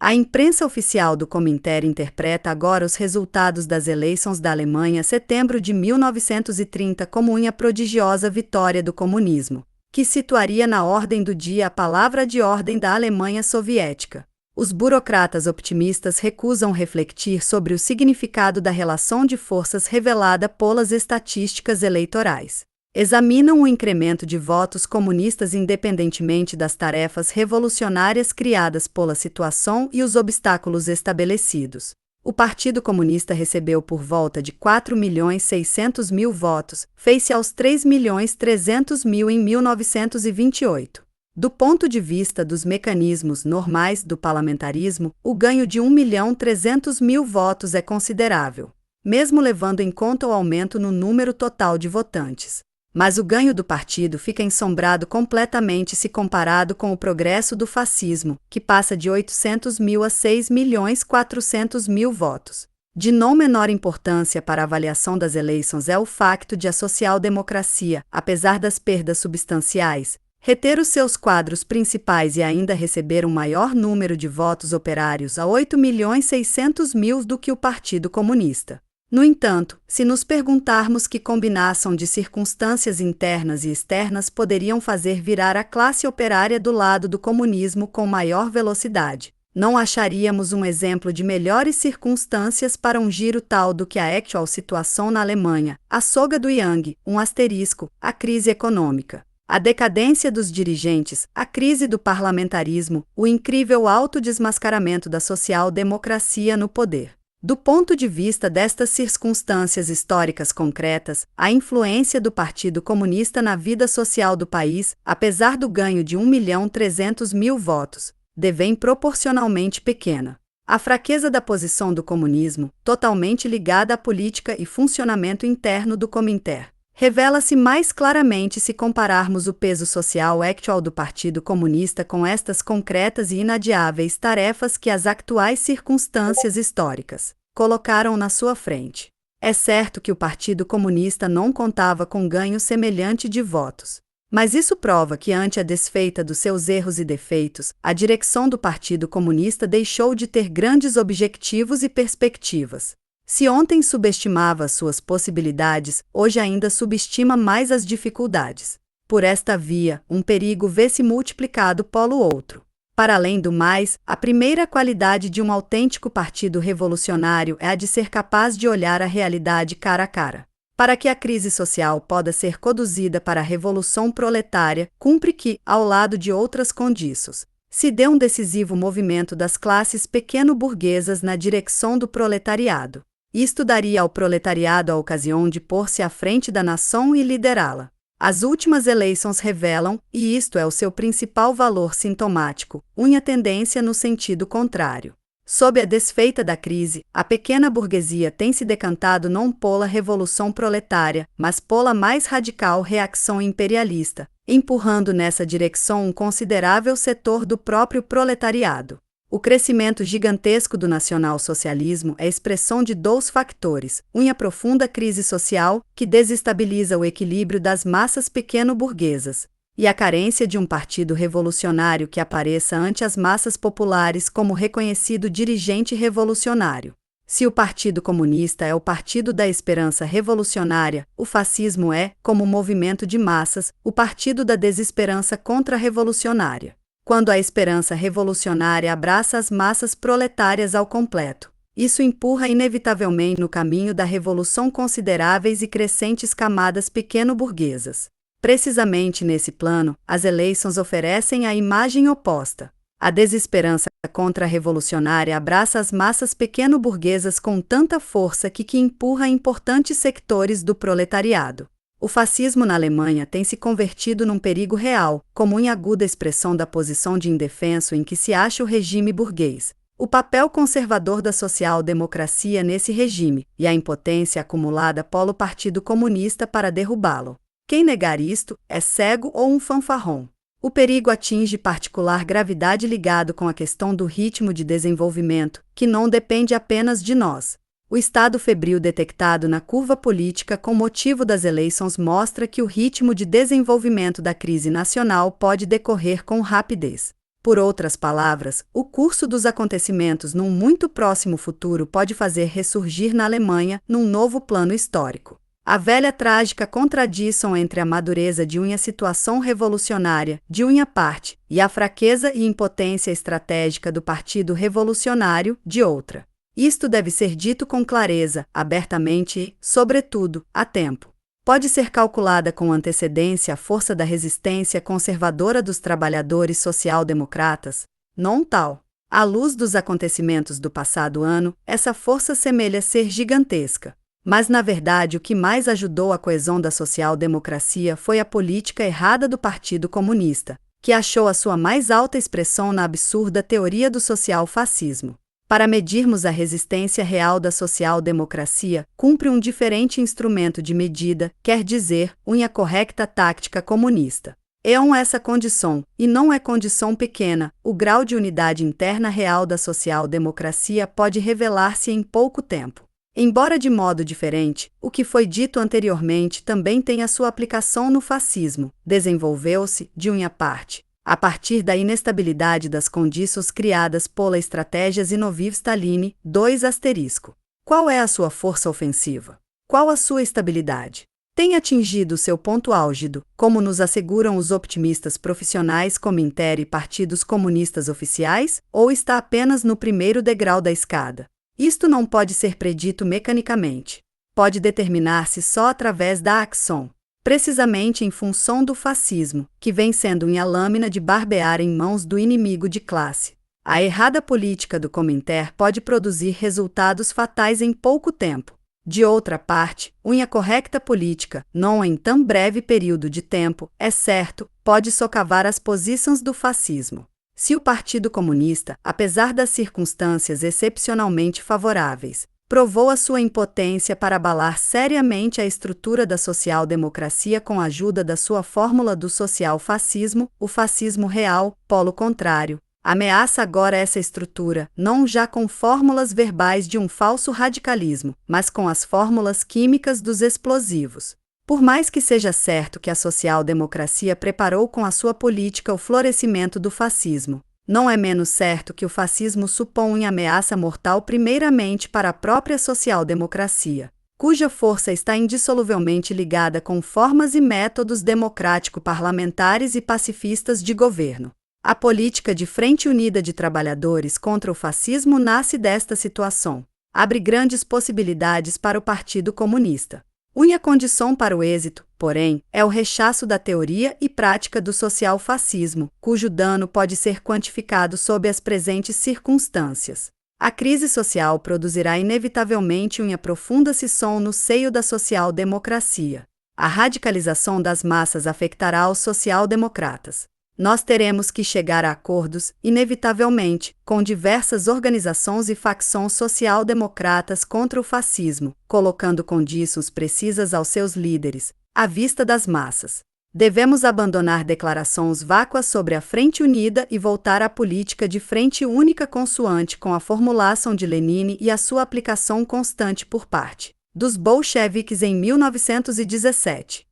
A imprensa oficial do Cominterno interpreta agora os resultados das eleições da Alemanha setembro de 1930 como uma prodigiosa vitória do comunismo, que situaria na ordem do dia a palavra de ordem da Alemanha soviética. Os burocratas optimistas recusam refletir sobre o significado da relação de forças revelada pelas estatísticas eleitorais. Examinam o incremento de votos comunistas independentemente das tarefas revolucionárias criadas pela situação e os obstáculos estabelecidos. O Partido Comunista recebeu por volta de 4.600.000 votos, face aos 3.300.000 em 1928. Do ponto de vista dos mecanismos normais do parlamentarismo, o ganho de 1.300.000 votos é considerável, mesmo levando em conta o aumento no número total de votantes. Mas o ganho do partido fica ensombrado completamente se comparado com o progresso do fascismo, que passa de 800.000 a 6.400.000 votos. De não menor importância para a avaliação das eleições é o facto de a social-democracia, apesar das perdas substanciais, reter os seus quadros principais e ainda receber um maior número de votos operários a 8.600.000 do que o Partido Comunista. No entanto, se nos perguntarmos que combinação de circunstâncias internas e externas poderiam fazer virar a classe operária do lado do comunismo com maior velocidade, não acharíamos um exemplo de melhores circunstâncias para um giro tal do que a actual situação na Alemanha, a soga do Yang, a crise econômica, a decadência dos dirigentes, a crise do parlamentarismo, o incrível autodesmascaramento da social-democracia no poder. Do ponto de vista destas circunstâncias históricas concretas, a influência do Partido Comunista na vida social do país, apesar do ganho de 1.300.000 votos, devém proporcionalmente pequena. A fraqueza da posição do comunismo, totalmente ligada à política e funcionamento interno do Cominterno, revela-se mais claramente se compararmos o peso social actual do Partido Comunista com estas concretas e inadiáveis tarefas que as atuais circunstâncias históricas colocaram na sua frente. É certo que o Partido Comunista não contava com ganho semelhante de votos. Mas isso prova que, ante a desfeita dos seus erros e defeitos, a direção do Partido Comunista deixou de ter grandes objetivos e perspectivas. Se ontem subestimava as suas possibilidades, hoje ainda subestima mais as dificuldades. Por esta via, um perigo vê-se multiplicado pelo outro. Para além do mais, a primeira qualidade de um autêntico partido revolucionário é a de ser capaz de olhar a realidade cara a cara. Para que a crise social possa ser conduzida para a revolução proletária, cumpre que, ao lado de outras condições, se dê um decisivo movimento das classes pequeno-burguesas na direção do proletariado. Isto daria ao proletariado a ocasião de pôr-se à frente da nação e liderá-la. As últimas eleições revelam, e isto é o seu principal valor sintomático, uma tendência no sentido contrário. Sob a desfeita da crise, a pequena burguesia tem se decantado não pela revolução proletária, mas pela mais radical reação imperialista, empurrando nessa direção um considerável setor do próprio proletariado. O crescimento gigantesco do nacional-socialismo é expressão de dois fatores: uma profunda crise social, que desestabiliza o equilíbrio das massas pequeno-burguesas, e a carência de um partido revolucionário que apareça ante as massas populares como reconhecido dirigente revolucionário. Se o Partido Comunista é o partido da esperança revolucionária, o fascismo é, como movimento de massas, o partido da desesperança contra-revolucionária. Quando a esperança revolucionária abraça as massas proletárias ao completo, isso empurra inevitavelmente no caminho da revolução consideráveis e crescentes camadas pequeno-burguesas. Precisamente nesse plano, as eleições oferecem a imagem oposta. A desesperança contra-revolucionária abraça as massas pequeno-burguesas com tanta força que empurra importantes sectores do proletariado. O fascismo na Alemanha tem se convertido num perigo real, como uma aguda expressão da posição de indefenso em que se acha o regime burguês, o papel conservador da social-democracia nesse regime, e a impotência acumulada pelo Partido Comunista para derrubá-lo. Quem negar isto é cego ou um fanfarrão. O perigo atinge particular gravidade ligado com a questão do ritmo de desenvolvimento, que não depende apenas de nós. O estado febril detectado na curva política com motivo das eleições mostra que o ritmo de desenvolvimento da crise nacional pode decorrer com rapidez. Por outras palavras, o curso dos acontecimentos num muito próximo futuro pode fazer ressurgir na Alemanha num novo plano histórico a velha trágica contradição entre a madureza de uma situação revolucionária, de uma parte, e a fraqueza e impotência estratégica do Partido Revolucionário, de outra. Isto deve ser dito com clareza, abertamente e, sobretudo, a tempo. Pode ser calculada com antecedência a força da resistência conservadora dos trabalhadores social-democratas? Não tal. À luz dos acontecimentos do passado ano, essa força semelha ser gigantesca. Mas, na verdade, o que mais ajudou a coesão da social-democracia foi a política errada do Partido Comunista, que achou a sua mais alta expressão na absurda teoria do social-fascismo. Para medirmos a resistência real da social-democracia, cumpre um diferente instrumento de medida, quer dizer, uma correta tática comunista. Essa condição, e não é condição pequena, o grau de unidade interna real da social-democracia pode revelar-se em pouco tempo. Embora de modo diferente, o que foi dito anteriormente também tem a sua aplicação no fascismo. Desenvolveu-se, de uma parte, a partir da inestabilidade das condições criadas pela estratégia Zinoviev-Stalin. Qual é a sua força ofensiva? Qual a sua estabilidade? Tem atingido seu ponto álgido, como nos asseguram os optimistas profissionais Comintern e partidos comunistas oficiais, ou está apenas no primeiro degrau da escada? Isto não pode ser predito mecanicamente. Pode determinar-se só através da ação, precisamente em função do fascismo, que vem sendo uma lâmina de barbear em mãos do inimigo de classe. A errada política do Comintern pode produzir resultados fatais em pouco tempo. De outra parte, uma correta política, não em tão breve período de tempo, é certo, pode socavar as posições do fascismo. Se o Partido Comunista, apesar das circunstâncias excepcionalmente favoráveis, provou a sua impotência para abalar seriamente a estrutura da social-democracia com a ajuda da sua fórmula do social-fascismo, o fascismo real, polo contrário, ameaça agora essa estrutura, não já com fórmulas verbais de um falso radicalismo, mas com as fórmulas químicas dos explosivos. Por mais que seja certo que a social-democracia preparou com a sua política o florescimento do fascismo, não é menos certo que o fascismo supõe ameaça mortal primeiramente para a própria social-democracia, cuja força está indissoluvelmente ligada com formas e métodos democrático-parlamentares e pacifistas de governo. A política de Frente Unida de Trabalhadores contra o fascismo nasce desta situação. Abre grandes possibilidades para o Partido Comunista. Uma condição para o êxito, porém, é o rechaço da teoria e prática do social-fascismo, cujo dano pode ser quantificado sob as presentes circunstâncias. A crise social produzirá inevitavelmente uma profunda cisão no seio da social-democracia. A radicalização das massas afetará os social-democratas. Nós teremos que chegar a acordos, inevitavelmente, com diversas organizações e facções social-democratas contra o fascismo, colocando condições precisas aos seus líderes, à vista das massas. Devemos abandonar declarações vácuas sobre a Frente Unida e voltar à política de frente única consoante com a formulação de Lenin e a sua aplicação constante por parte dos bolcheviques em 1917.